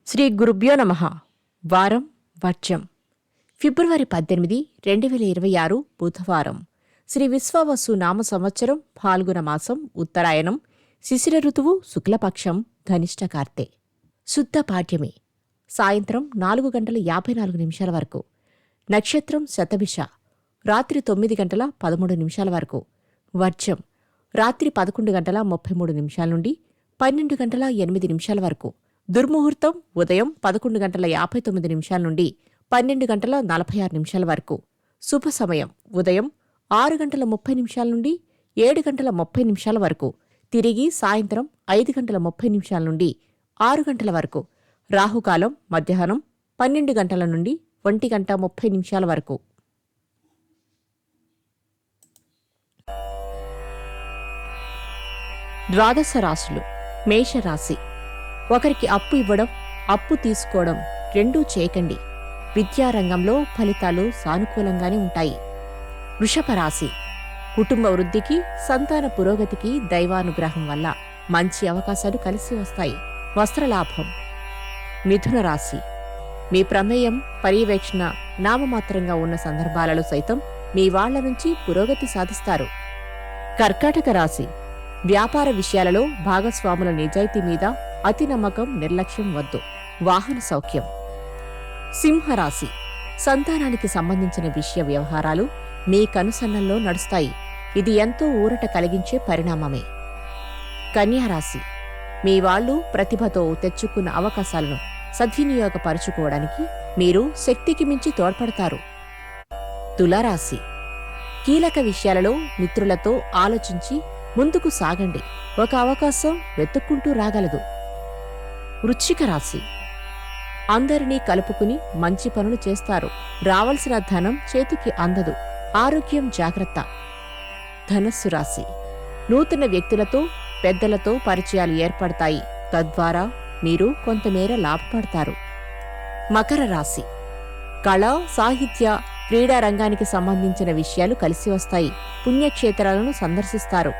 శ్రీ గురుభ్యో నమః. వారం వర్జం. ఫిబ్రవరి 18, 2026 బుధవారం. శ్రీ విశ్వావసు నామ సంవత్సరం ఫాల్గుణ మాసం ఉత్తరాయణం శిశిర ఋతువు శుక్లపక్షం ధనిష్ట కార్తె. శుద్ధ పాడ్యమి సాయంత్రం 4:54 వరకు. నక్షత్రం శతభిష రాత్రి 9:13 వరకు. వర్జం రాత్రి 11:33 నుండి 12:08 వరకు. దుర్ముహూర్తం ఉదయం 11:59 నుండి 12:46 వరకు. శుభ సమయం ఉదయం 6:30 నుండి 7:30 వరకు. తిరిగి సాయంత్రం 5:30 నుండి 6 వరకు. రాహుకాలం మధ్యాహ్నం 12 నుండి 1:30 వరకు. ద్వాదశ రాశులు. మేషరాశి. ఒకరికి అప్పు ఇవ్వడం, అప్పు తీసుకోవడం రెండూ చేయకండి. విద్యారంగంలో ఫలితాలు సానుకూలంగానే ఉంటాయి. వృషభ రాశి. కుటుంబ వృద్ధికి, సంతాన పురోగతికి దైవానుగ్రహం వల్ల మంచి అవకాశాలు కలిసి వస్తాయి. వస్త్రలాభం. మిథున రాశి. మీ ప్రమేయం, పర్యవేక్షణ నామమాత్రంగా ఉన్న సందర్భాలలో సైతం మీ వాళ్ల నుంచి పురోగతి సాధిస్తారు. కర్కాటక రాశి. వ్యాపార విషయాలలో భాగస్వాముల నిజాయితీ మీద అతి నమ్మకం, నిర్లక్ష్యం వద్దు. వాహన సౌఖ్యం. సింహరాశి. సంతానానికి సంబంధించిన విషయ వ్యవహారాలు మీ కనుసన్నల్లో నడుస్తాయి. ఇది ఎంతో ఊరట కలిగించే పరిణామమే. కన్యారాశి. మీ వాళ్లు ప్రతిభతో తెచ్చుకున్న అవకాశాలను సద్వినియోగపరుచుకోవడానికి మీరు శక్తికి మించి తోడ్పడతారు. తులారాశి. కీలక విషయాలలో మిత్రులతో ఆలోచించి ముందుకు సాగండి. ఒక అవకాశం వెతుక్కుంటూ రాగలదు. వృశ్చిక రాశి. అందరినీ కలుపుకుని మంచి పనులు చేస్తారు. రావలసిన ధనం చేతికి అందదు. ఆరోగ్యం జాగ్రత్త. ధనస్సు రాశి. నూతన వ్యక్తులతో, పెద్దలతో పరిచయాలు ఏర్పడతాయి. తద్వారా మీరు కొంతమేర లాభపడతారు. మకర రాశి. కళ, సాహిత్య, క్రీడా రంగానికి సంబంధించిన విషయాలు కలిసి వస్తాయి. పుణ్యక్షేత్రాలను సందర్శిస్తారు.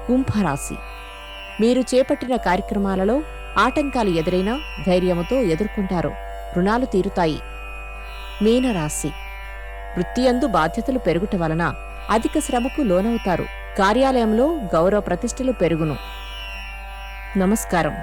కుంభరాశి. మీరు చేపట్టిన కార్యక్రమాలలో ఆటంకాలు ఎదురైనా ధైర్యముతో ఎదుర్కొంటారు. రుణాలు తీరుతాయి. మీనరాశి. వృత్తియందు బాధ్యతలు పెరుగుట వలన అధిక శ్రమకు లోనవుతారు. కార్యాలయంలో గౌరవ ప్రతిష్టలు పెరుగును. నమస్కారం.